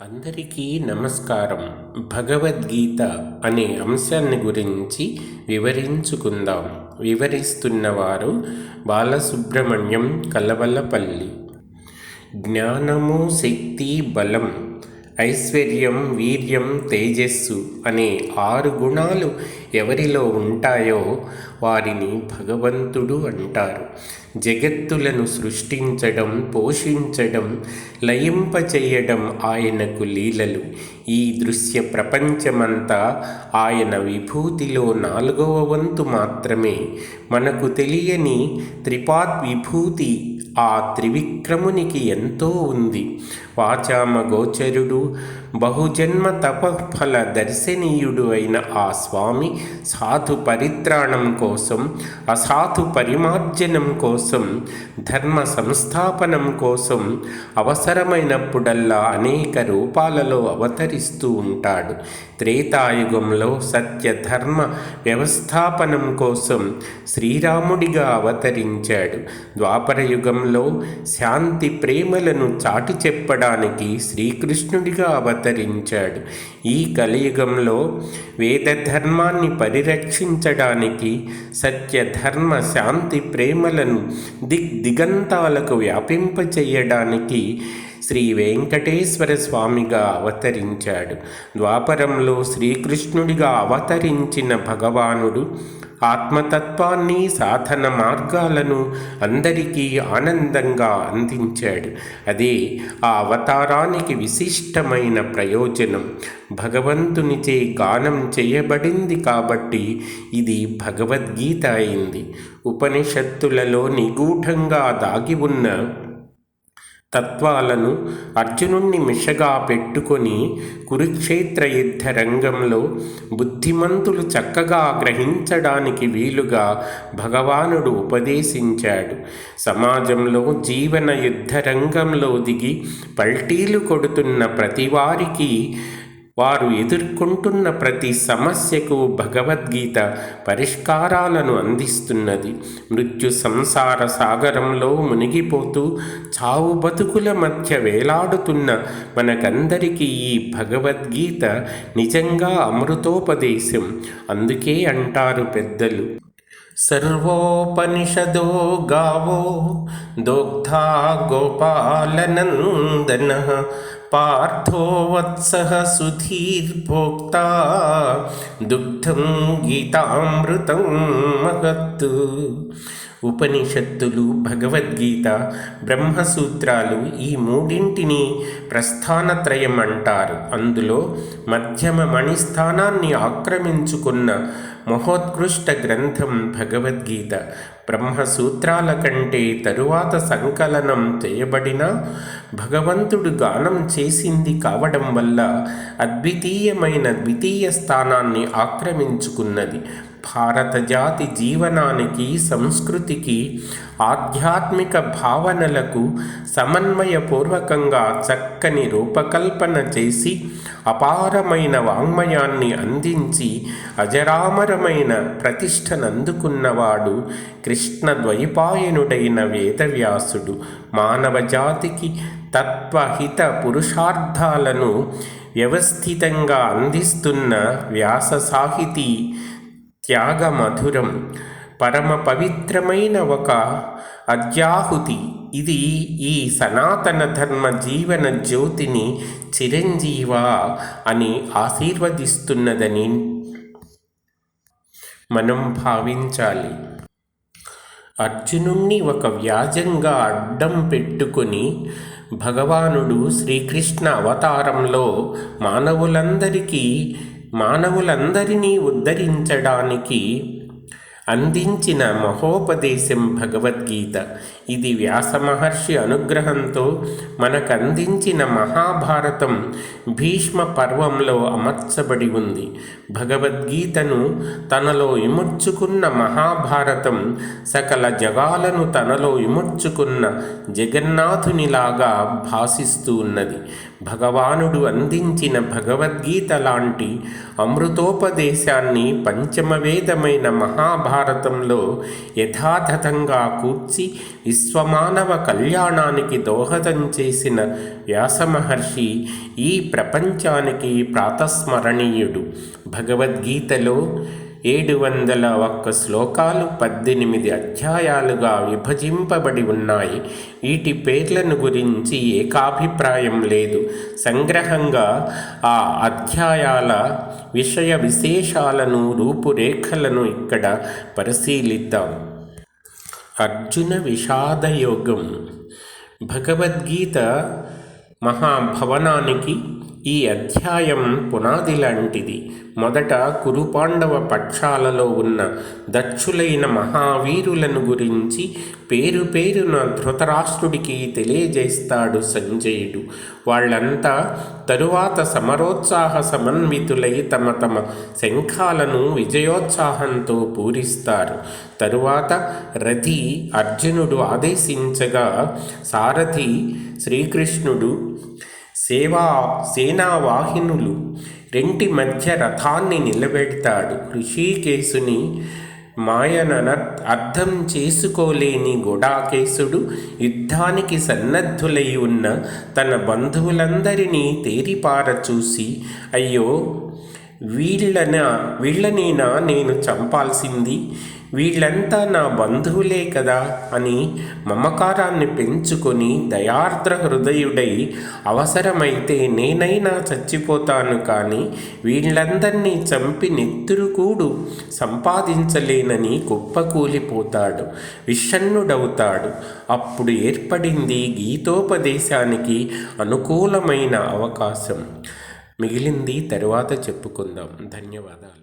అందరికీ నమస్కారం. భగవద్గీత అనే అంశాన్ని గురించి వివరించుకుందాం. వివరిస్తున్నవారు బాలసుబ్రహ్మణ్యం కలవలపల్లి. జ్ఞానము, శక్తి, బలం, ఐశ్వర్యం, వీర్యం, తేజస్సు అనే 6 గుణాలు ఎవరిలో ఉంటాయో వారిని భగవంతుడు అంటారు. జగత్తులను సృష్టించడం, పోషించడం, లయింపచేయడం ఆయనకు లీలలు. ఈ దృశ్య ప్రపంచమంతా ఆయన విభూతిలో 4వ వంతు మాత్రమే. మనకు తెలియని త్రిపాద్ విభూతి ఆ త్రివిక్రమునికి ఎంతో ఉంది. వాచామ గోచరుడు, బహుజన్మ తపఫల దర్శనీయుడు అయిన ఆ స్వామి సాధు పరిత్రాణం కోసం, అసాధు పరిమార్జనం కోసం, ధర్మ సంస్థాపనం కోసం అవసరమైనప్పుడల్లా అనేక రూపాలలో అవతరిస్తూ ఉంటాడు. త్రేతాయుగంలో సత్య ధర్మ వ్యవస్థాపనం కోసం శ్రీరాముడిగా అవతరించాడు. ద్వాపరయుగంలో శాంతి ప్రేమలను చాటి చెప్పడానికి శ్రీకృష్ణుడిగా అవతరించాడు. ఈ కలియుగంలో వేద ధర్మాన్ని పరిరక్షించడానికి, సత్య ధర్మ శాంతి ప్రేమలను దిగంతాలకు వ్యాపింపచేయడానికి శ్రీ వెంకటేశ్వర స్వామిగా అవతరించాడు. ద్వాపరంలో శ్రీకృష్ణుడిగా అవతరించిన భగవానుడు ఆత్మతత్వాన్ని, సాధన మార్గాలను అందరికీ ఆనందంగా అందించాడు. అదే ఆ అవతారానికి విశిష్టమైన ప్రయోజనం. భగవంతునిచే గానం చేయబడింది కాబట్టి ఇది భగవద్గీత అయింది. ఉపనిషత్తులలో నిగూఢంగా దాగి ఉన్న తత్వాలను అర్జునుణ్ణి మిషగా పెట్టుకొని కురుక్షేత్ర యుద్ధ రంగంలో బుద్ధిమంతులు చక్కగా గ్రహించడానికి వీలుగా భగవానుడు ఉపదేశించాడు. సమాజంలో జీవన యుద్ధ రంగంలో దిగి పల్టీలు కొడుతున్న ప్రతివారికి, వారు ఎదుర్కొంటున్న ప్రతి సమస్యకు భగవద్గీత పరిష్కారాలను అందిస్తున్నది. మృత్యు సంసార సాగరంలో మునిగిపోతూ చావు బతుకుల మధ్య వేలాడుతున్న మనకందరికీ ఈ భగవద్గీత నిజంగా అమృతోపదేశం. అందుకే అంటారు పెద్దలు, సర్వోపనిషదో గావో దోగ్ధా గోపాలనందనః పార్థో వత్సః సుధీర్భోక్తా దుగ్ధం గీతామృతం మహత్. ఉపనిషత్తులు, భగవద్గీత, బ్రహ్మసూత్రాలు ఈ మూడింటిని ప్రస్థానత్రయం అంటారు. అందులో మధ్యమ మణిస్థానాన్ని ఆక్రమించుకున్న మహోత్కృష్ట గ్రంథం భగవద్గీత. బ్రహ్మసూత్రాల కంటే తరువాత సంకలనం చేయబడిన భగవంతుడు గానం చేసింది కావడం వల్ల అద్వితీయమైన ద్వితీయ స్థానాన్ని ఆక్రమించుకున్నది. భారత జాతి జీవనానికి, సంస్కృతికి, ఆధ్యాత్మిక భావనలకు సమన్వయపూర్వకంగా చక్కని రూపకల్పన చేసి అపారమైన వాంగ్మయాన్ని అందించి అజరామరమైన ప్రతిష్టనందుకున్నవాడు కృష్ణద్వైపాయనుడైన వేదవ్యాసుడు. మానవ జాతికి తత్వహిత పురుషార్థాలను వ్యవస్థితంగా అందిస్తున్న వ్యాస సాహితీ త్యాగమధురం, పరమ పవిత్రమైన ఒక అద్యాహుతి. ఇది ఈ సనాతన ధర్మ జీవన జ్యోతిని చిరంజీవా అని ఆశీర్వదిస్తున్నదని మనం భావించాలి. అర్జునుణ్ణి ఒక వ్యాజంగా అడ్డం పెట్టుకొని భగవానుడు శ్రీకృష్ణ అవతారంలో మానవులందరినీ ఉద్ధరించడానికి అందించిన మహోపదేశం భగవద్గీత. ఇది వ్యాస మహర్షి అనుగ్రహంతో మనకందించిన మహాభారతం భీష్మ పర్వంలో అమర్చబడి ఉంది. భగవద్గీతను తనలో ఇముడ్చుకున్న మహాభారతం సకల జగాలను తనలో ఇముడ్చుకున్న జగన్నాథునిలాగా భాసిస్తూ ఉన్నది. భగవానుడు అందించిన భగవద్గీత లాంటి అమృతోపదేశాన్ని పంచమవేదమైన మహాభారతంలో యథాతథంగా కూర్చి విశ్వమానవ కళ్యాణానికి దోహదం చేసిన వ్యాసమహర్షి ఈ ప్రపంచానికి ప్రాతస్మరణీయుడు. భగవద్గీతలో 701 శ్లోకాలు 18 అధ్యాయాలుగా విభజింపబడి ఉన్నాయి. వీటి పేర్లను గురించి ఏకాభిప్రాయం లేదు. సంగ్రహంగా ఆ అధ్యాయాల విషయ విశేషాలను, రూపురేఖలను ఇక్కడ పరిశీలిద్దాం. అర్జున విషాదయోగం. భగవద్గీత మహాభవనానికి ఈ అధ్యాయం పునాది లాంటిది. మొదట కురుపాండవ పక్షాలలో ఉన్న దక్షులైన మహావీరులను గురించి పేరు పేరున ధృతరాష్ట్రుడికి తెలియజేస్తాడు సంజయుడు. వాళ్ళంతా తరువాత సమరోత్సాహ సమన్వితులై తమ తమ శంఖాలను విజయోత్సాహంతో పూరిస్తారు. తరువాత రథి అర్జునుడు ఆదేశించగా సారథి శ్రీకృష్ణుడు సేనావాహినులు రెంటి మధ్య రథాన్ని నిలబెడతాడు. ఋషికేశుని మాయనన అర్థం చేసుకోలేని గుడాకేశుడు యుద్ధానికి సన్నద్ధులై ఉన్న తన బంధువులందరినీ తేరిపార చూసి, అయ్యో వీళ్ళనేనా నేను చంపాల్సింది, వీళ్ళంతా నా బంధువులే కదా అని మమకారాన్ని పెంచుకొని దయార్ద్ర హృదయుడై, అవసరమైతే నేనైనా చచ్చిపోతాను కానీ వీళ్ళందరినీ చంపి నెత్తురుకూడు సంపాదించలేనని కుప్పకూలిపోతాడు, విషణ్ణుడవుతాడు. అప్పుడు ఏర్పడింది గీతోపదేశానికి అనుకూలమైన అవకాశం. మిగిలింది తరువాత చెప్పుకుందాం. ధన్యవాదాలు.